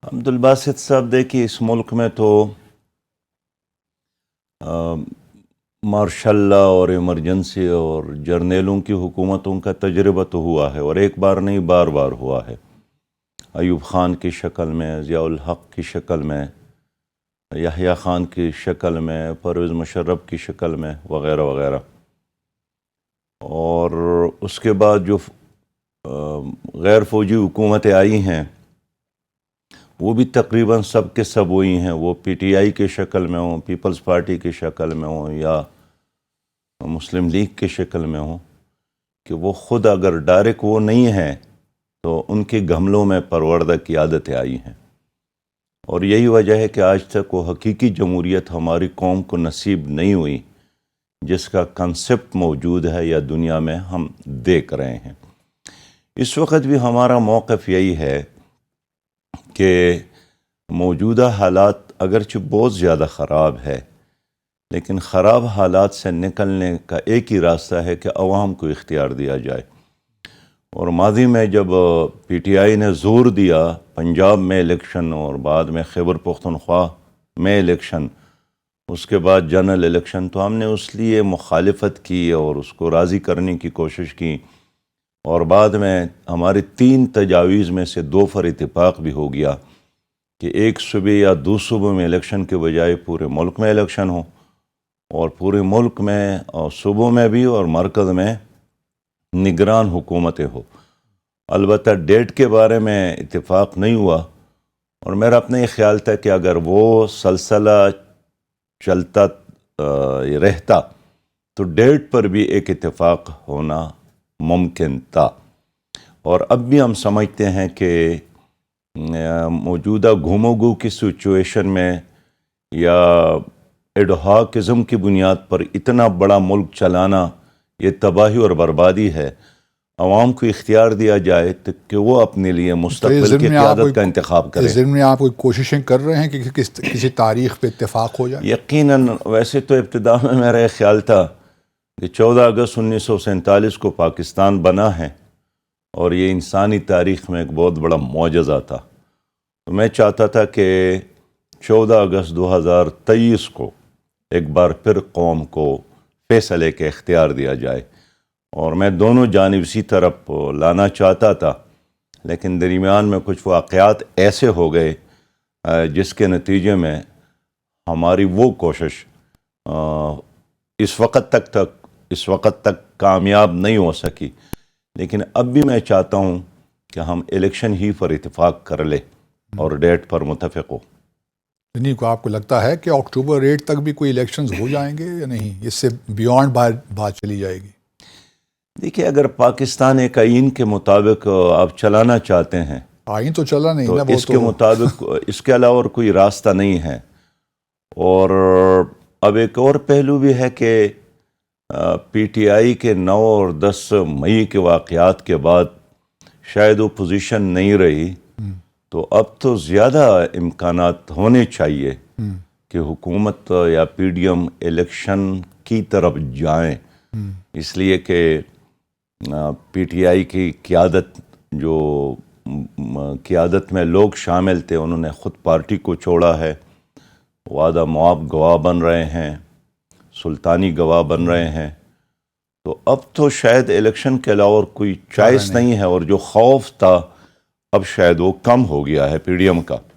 عبد الباسط صاحب دیکھیے، اس ملک میں تو مارشل لا اور ایمرجنسی اور جرنیلوں کی حکومتوں کا تجربہ تو ہوا ہے، اور ایک بار نہیں بار بار ہوا ہے۔ ایوب خان کی شکل میں، ضیاء الحق کی شکل میں، یحییٰ خان کی شکل میں، پرویز مشرف کی شکل میں، وغیرہ وغیرہ۔ اور اس کے بعد جو غیر فوجی حکومتیں آئی ہیں وہ بھی تقریباً سب کے سب وہی ہیں، وہ پی ٹی آئی کی شکل میں ہوں، پیپلز پارٹی کی شکل میں ہوں، یا مسلم لیگ کی شکل میں ہوں، کہ وہ خود اگر ڈائریکٹ وہ نہیں ہیں تو ان کے گھملوں میں پروردہ کی عادتیں آئی ہیں۔ اور یہی وجہ ہے کہ آج تک وہ حقیقی جمہوریت ہماری قوم کو نصیب نہیں ہوئی جس کا کنسپٹ موجود ہے یا دنیا میں ہم دیکھ رہے ہیں۔ اس وقت بھی ہمارا موقف یہی ہے کہ موجودہ حالات اگرچہ بہت زیادہ خراب ہے، لیکن خراب حالات سے نکلنے کا ایک ہی راستہ ہے کہ عوام کو اختیار دیا جائے۔ اور ماضی میں جب پی ٹی آئی نے زور دیا پنجاب میں الیکشن اور بعد میں خیبر پختونخوا میں الیکشن، اس کے بعد جنرل الیکشن، تو ہم نے اس لیے مخالفت کی اور اس کو راضی کرنے کی کوشش کی، اور بعد میں ہماری 3 تجاویز میں سے 2 پر اتفاق بھی ہو گیا کہ ایک صوبے یا 2 صوبوں میں الیکشن کے بجائے پورے ملک میں الیکشن ہو، اور پورے ملک میں اور صوبوں میں بھی اور مرکز میں نگران حکومتیں ہو۔ البتہ ڈیٹ کے بارے میں اتفاق نہیں ہوا، اور میرا اپنا یہ خیال تھا کہ اگر وہ سلسلہ چلتا رہتا تو ڈیٹ پر بھی ایک اتفاق ہونا ممکن تھا۔ اور اب بھی ہم سمجھتے ہیں کہ موجودہ گھومو گو کی سچویشن میں یا ایڈہاکزم کی بنیاد پر اتنا بڑا ملک چلانا یہ تباہی اور بربادی ہے۔ عوام کو اختیار دیا جائے تو کہ وہ اپنے لیے مستقبل کی قیادت کا انتخاب کرے۔ اس ضمن میں آپ کوئی کوششیں کر رہے ہیں کہ کسی تاریخ پہ اتفاق ہو جائے؟ یقیناً، ویسے تو ابتدا میں میرا یہ خیال تھا کہ 14 اگست 1947 کو پاکستان بنا ہے، اور یہ انسانی تاریخ میں ایک بہت بڑا معجزہ تھا۔ تو میں چاہتا تھا کہ 14 اگست 2023 کو ایک بار پھر قوم کو فیصلے کے اختیار دیا جائے، اور میں دونوں جانب اسی طرف لانا چاہتا تھا، لیکن درمیان میں کچھ واقعات ایسے ہو گئے جس کے نتیجے میں ہماری وہ کوشش اس وقت تک کامیاب نہیں ہو سکی۔ لیکن اب بھی میں چاہتا ہوں کہ ہم الیکشن ہی پر اتفاق کر لیں اور ڈیٹ پر متفق ہو۔ یعنی کو آپ کو لگتا ہے کہ اکتوبر 8 تک بھی کوئی الیکشنز ہو جائیں گے یا نہیں؟ اس سے بیونڈ بات چلی جائے گی؟ دیکھیے، اگر پاکستان ایک آئین کے مطابق آپ چلانا چاہتے ہیں، آئین تو چلا نہیں تو نا، اس کے مطابق اس کے علاوہ اور کوئی راستہ نہیں ہے۔ اور اب ایک اور پہلو بھی ہے کہ پی ٹی آئی کے 9 اور 10 مئی کے واقعات کے بعد شاید وہ پوزیشن نہیں رہی، تو اب تو زیادہ امکانات ہونے چاہیے کہ حکومت یا پی ڈی ایم الیکشن کی طرف جائیں، اس لیے کہ پی ٹی آئی کی قیادت میں لوگ شامل تھے، انہوں نے خود پارٹی کو چھوڑا ہے، وعدہ معاف گواہ بن رہے ہیں، سلطانی گواہ بن رہے ہیں، تو اب تو شاید الیکشن کے علاوہ کوئی چوائس نہیں ہے، اور جو خوف تھا اب شاید وہ کم ہو گیا ہے پی ڈی ایم کا۔